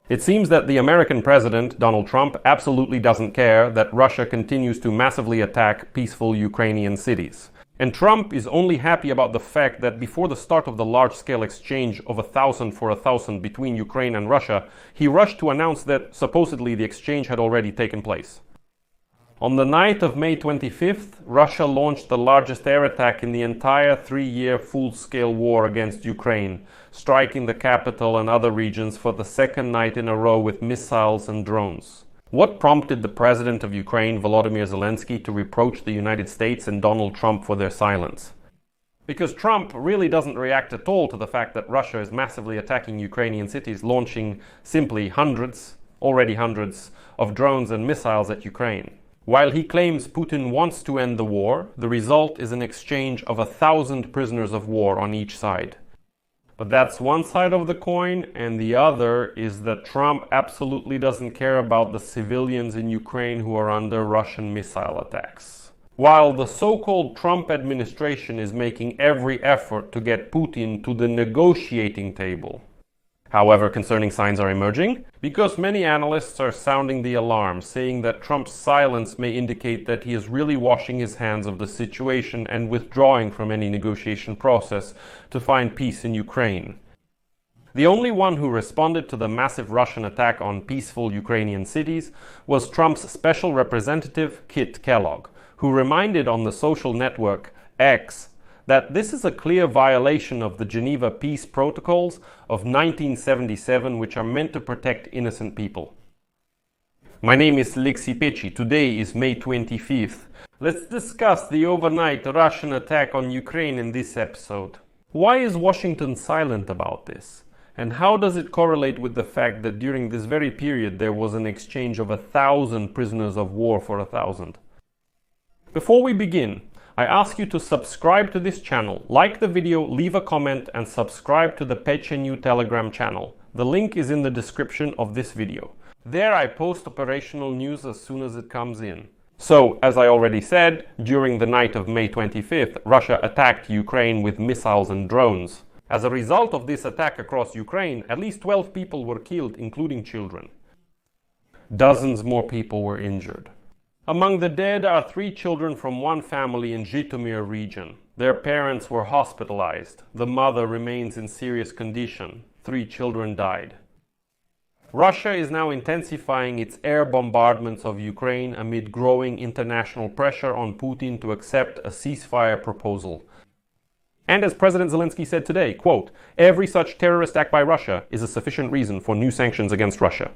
It seems that the American president, Donald Trump, absolutely doesn't care that Russia continues to massively attack peaceful Ukrainian cities. And Trump is only happy about the fact that before the start of the large-scale exchange of 1,000 for 1,000 between Ukraine and Russia, he rushed to announce that supposedly the exchange had already taken place. On the night of May 25th, Russia launched the largest air attack in the entire three-year full-scale war against Ukraine, striking the capital and other regions for the second night in a row with missiles and drones. What prompted the president of Ukraine, Volodymyr Zelensky, to reproach the United States and Donald Trump for their silence? Because Trump really doesn't react at all to the fact that Russia is massively attacking Ukrainian cities, launching simply already hundreds, of drones and missiles at Ukraine. While he claims Putin wants to end the war, the result is an exchange of 1,000 prisoners of war on each side. But that's one side of the coin, and the other is that Trump absolutely doesn't care about the civilians in Ukraine who are under Russian missile attacks. While the so-called Trump administration is making every effort to get Putin to the negotiating table. However, concerning signs are emerging, because many analysts are sounding the alarm, saying that Trump's silence may indicate that he is really washing his hands of the situation and withdrawing from any negotiation process to find peace in Ukraine. The only one who responded to the massive Russian attack on peaceful Ukrainian cities was Trump's special representative, Kit Kellogg, who reminded on the social network X that this is a clear violation of the Geneva Peace Protocols of 1977, which are meant to protect innocent people. My name is Alexei Pechi. Today is May 25th. Let's discuss the overnight Russian attack on Ukraine in this episode. Why is Washington silent about this? And how does it correlate with the fact that during this very period there was an exchange of 1,000 prisoners of war for 1,000? Before we begin, I ask you to subscribe to this channel, like the video, leave a comment, and subscribe to the Peche New Telegram channel. The link is in the description of this video. There I post operational news as soon as it comes in. So, as I already said, during the night of May 25th, Russia attacked Ukraine with missiles and drones. As a result of this attack across Ukraine, at least 12 people were killed, including children. Dozens more people were injured. Among the dead are 3 children from one family in Zhytomyr region. Their parents were hospitalized. The mother remains in serious condition. 3 children died. Russia is now intensifying its air bombardments of Ukraine amid growing international pressure on Putin to accept a ceasefire proposal. And as President Zelensky said today, quote, "Every such terrorist act by Russia is a sufficient reason for new sanctions against Russia."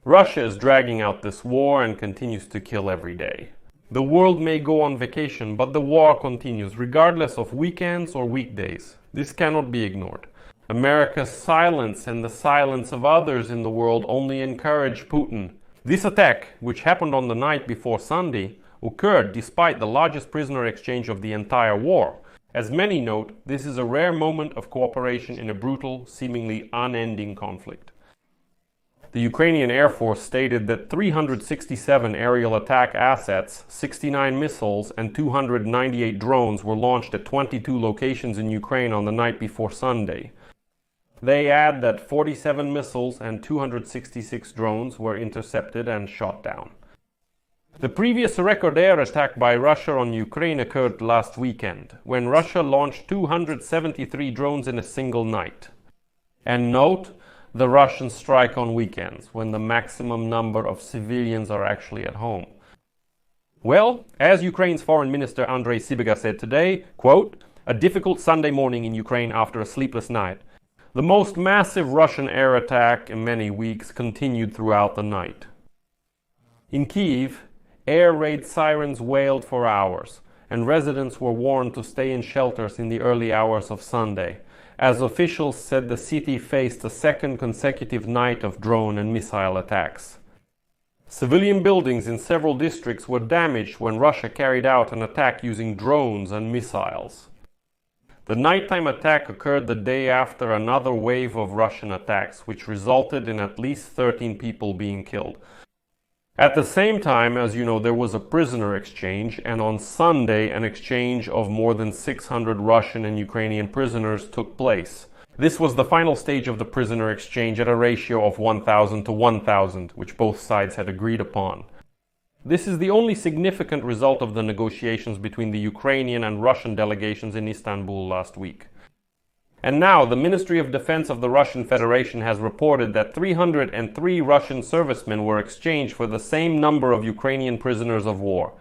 Russia is dragging out this war and continues to kill every day. The world may go on vacation, but the war continues, regardless of weekends or weekdays. This cannot be ignored. America's silence and the silence of others in the world only encourage Putin. This attack, which happened on the night before Sunday, occurred despite the largest prisoner exchange of the entire war. As many note, this is a rare moment of cooperation in a brutal, seemingly unending conflict. The Ukrainian Air Force stated that 367 aerial attack assets, 69 missiles, and 298 drones were launched at 22 locations in Ukraine on the night before Sunday. They add that 47 missiles and 266 drones were intercepted and shot down. The previous record air attack by Russia on Ukraine occurred last weekend, when Russia launched 273 drones in a single night. And note, the Russians strike on weekends, when the maximum number of civilians are actually at home. Well, as Ukraine's Foreign Minister Andrei Sybiga said today, quote, "A difficult Sunday morning in Ukraine after a sleepless night. The most massive Russian air attack in many weeks continued throughout the night." In Kyiv, air raid sirens wailed for hours, and residents were warned to stay in shelters in the early hours of Sunday, as officials said the city faced a second consecutive night of drone and missile attacks. Civilian buildings in several districts were damaged when Russia carried out an attack using drones and missiles. The nighttime attack occurred the day after another wave of Russian attacks, which resulted in at least 13 people being killed. At the same time, as you know, there was a prisoner exchange, and on Sunday an exchange of more than 600 Russian and Ukrainian prisoners took place. This was the final stage of the prisoner exchange at a ratio of 1,000 to 1,000, which both sides had agreed upon. This is the only significant result of the negotiations between the Ukrainian and Russian delegations in Istanbul last week. And now, the Ministry of Defense of the Russian Federation has reported that 303 Russian servicemen were exchanged for the same number of Ukrainian prisoners of war.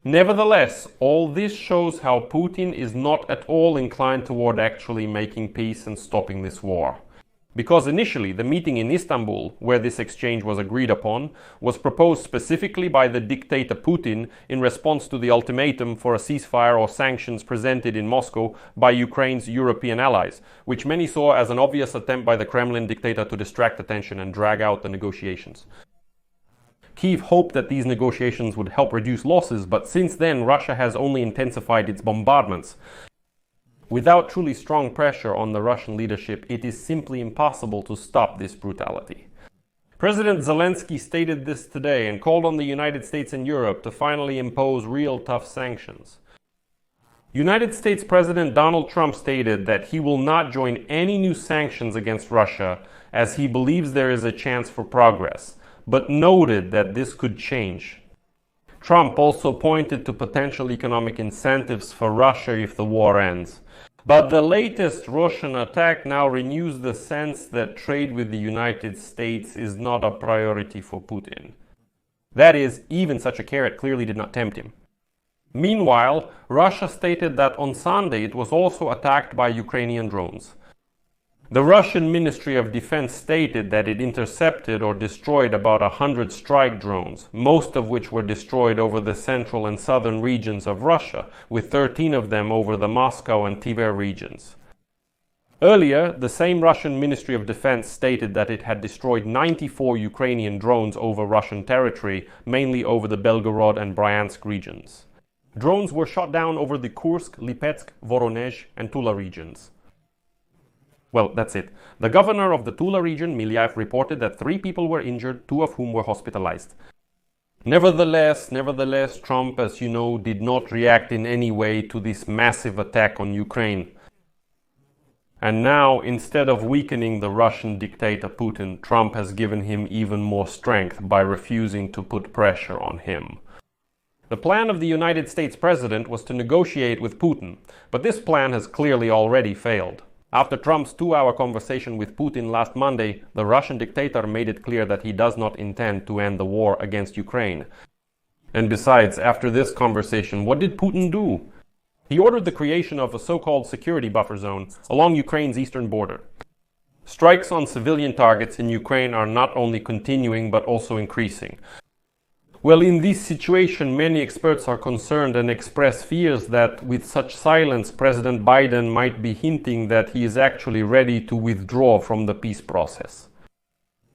Nevertheless, all this shows how Putin is not at all inclined toward actually making peace and stopping this war. Because initially, the meeting in Istanbul, where this exchange was agreed upon, was proposed specifically by the dictator Putin in response to the ultimatum for a ceasefire or sanctions presented in Moscow by Ukraine's European allies, which many saw as an obvious attempt by the Kremlin dictator to distract attention and drag out the negotiations. Kyiv hoped that these negotiations would help reduce losses, but since then Russia has only intensified its bombardments. Without truly strong pressure on the Russian leadership, it is simply impossible to stop this brutality. President Zelensky stated this today and called on the United States and Europe to finally impose real tough sanctions. United States President Donald Trump stated that he will not join any new sanctions against Russia as he believes there is a chance for progress, but noted that this could change. Trump also pointed to potential economic incentives for Russia if the war ends. But the latest Russian attack now renews the sense that trade with the United States is not a priority for Putin. That is, even such a carrot clearly did not tempt him. Meanwhile, Russia stated that on Sunday it was also attacked by Ukrainian drones. The Russian Ministry of Defense stated that it intercepted or destroyed about 100 strike drones, most of which were destroyed over the central and southern regions of Russia, with 13 of them over the Moscow and Tver regions. Earlier, the same Russian Ministry of Defense stated that it had destroyed 94 Ukrainian drones over Russian territory, mainly over the Belgorod and Bryansk regions. Drones were shot down over the Kursk, Lipetsk, Voronezh and Tula regions. Well, that's it. The governor of the Tula region, Milyaev, reported that 3 people were injured, 2 of whom were hospitalized. Nevertheless, Trump, as you know, did not react in any way to this massive attack on Ukraine. And now, instead of weakening the Russian dictator Putin, Trump has given him even more strength by refusing to put pressure on him. The plan of the United States president was to negotiate with Putin, but this plan has clearly already failed. After Trump's 2-hour conversation with Putin last Monday, the Russian dictator made it clear that he does not intend to end the war against Ukraine. And besides, after this conversation, what did Putin do? He ordered the creation of a so-called security buffer zone along Ukraine's eastern border. Strikes on civilian targets in Ukraine are not only continuing but also increasing. Well, in this situation, many experts are concerned and express fears that with such silence, President Biden might be hinting that he is actually ready to withdraw from the peace process.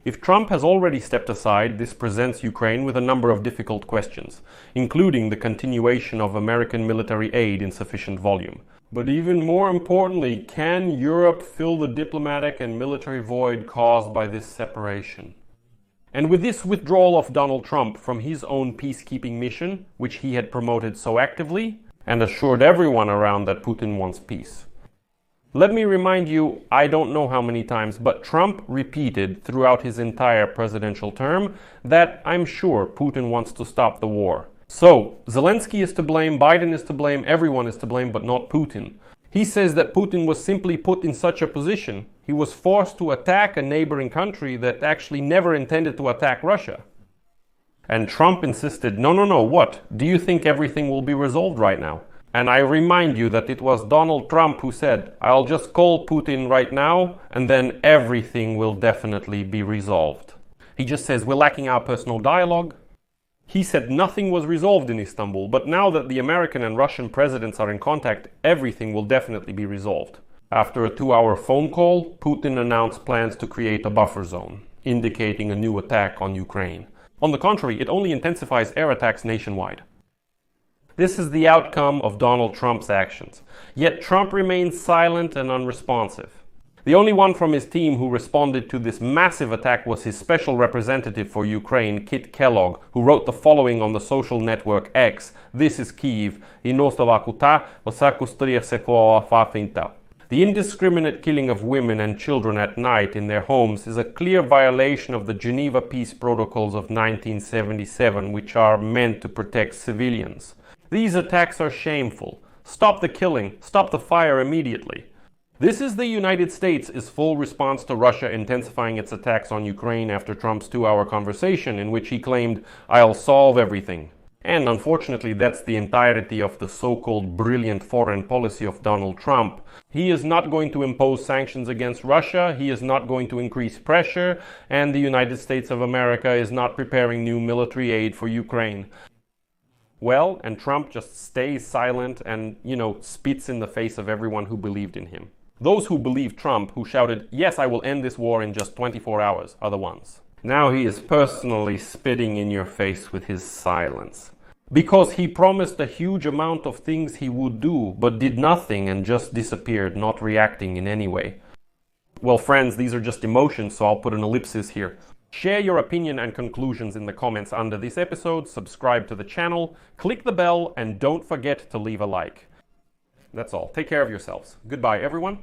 If Trump has already stepped aside, this presents Ukraine with a number of difficult questions, including the continuation of American military aid in sufficient volume. But even more importantly, can Europe fill the diplomatic and military void caused by this separation? And with this withdrawal of Donald Trump from his own peacekeeping mission, which he had promoted so actively, and assured everyone around that Putin wants peace. Let me remind you, I don't know how many times, but Trump repeated throughout his entire presidential term that I'm sure Putin wants to stop the war. So, Zelensky is to blame, Biden is to blame, everyone is to blame, but not Putin. He says that Putin was simply put in such a position. He was forced to attack a neighboring country that actually never intended to attack Russia. And Trump insisted, no, what? Do you think everything will be resolved right now? And I remind you that it was Donald Trump who said, I'll just call Putin right now, and then everything will definitely be resolved. He just says, we're lacking our personal dialogue. He said nothing was resolved in Istanbul, but now that the American and Russian presidents are in contact, everything will definitely be resolved. After a 2-hour phone call, Putin announced plans to create a buffer zone, indicating a new attack on Ukraine. On the contrary, it only intensifies air attacks nationwide. This is the outcome of Donald Trump's actions. Yet Trump remains silent and unresponsive. The only one from his team who responded to this massive attack was his special representative for Ukraine, Kit Kellogg, who wrote the following on the social network X, "This is Kyiv, The indiscriminate killing of women and children at night in their homes is a clear violation of the Geneva Peace Protocols of 1977, which are meant to protect civilians. These attacks are shameful. Stop the killing. Stop the fire immediately. This is the United States' full response to Russia intensifying its attacks on Ukraine after Trump's 2-hour conversation in which he claimed, "I'll solve everything." And unfortunately, that's the entirety of the so-called brilliant foreign policy of Donald Trump. He is not going to impose sanctions against Russia, he is not going to increase pressure, and the United States of America is not preparing new military aid for Ukraine. Well, and Trump just stays silent and, spits in the face of everyone who believed in him. Those who believed Trump, who shouted, "Yes, I will end this war in just 24 hours, are the ones. Now he is personally spitting in your face with his silence. Because he promised a huge amount of things he would do, but did nothing and just disappeared, not reacting in any way. Well, friends, these are just emotions, so I'll put an ellipsis here. Share your opinion and conclusions in the comments under this episode, subscribe to the channel, click the bell, and don't forget to leave a like. That's all. Take care of yourselves. Goodbye, everyone.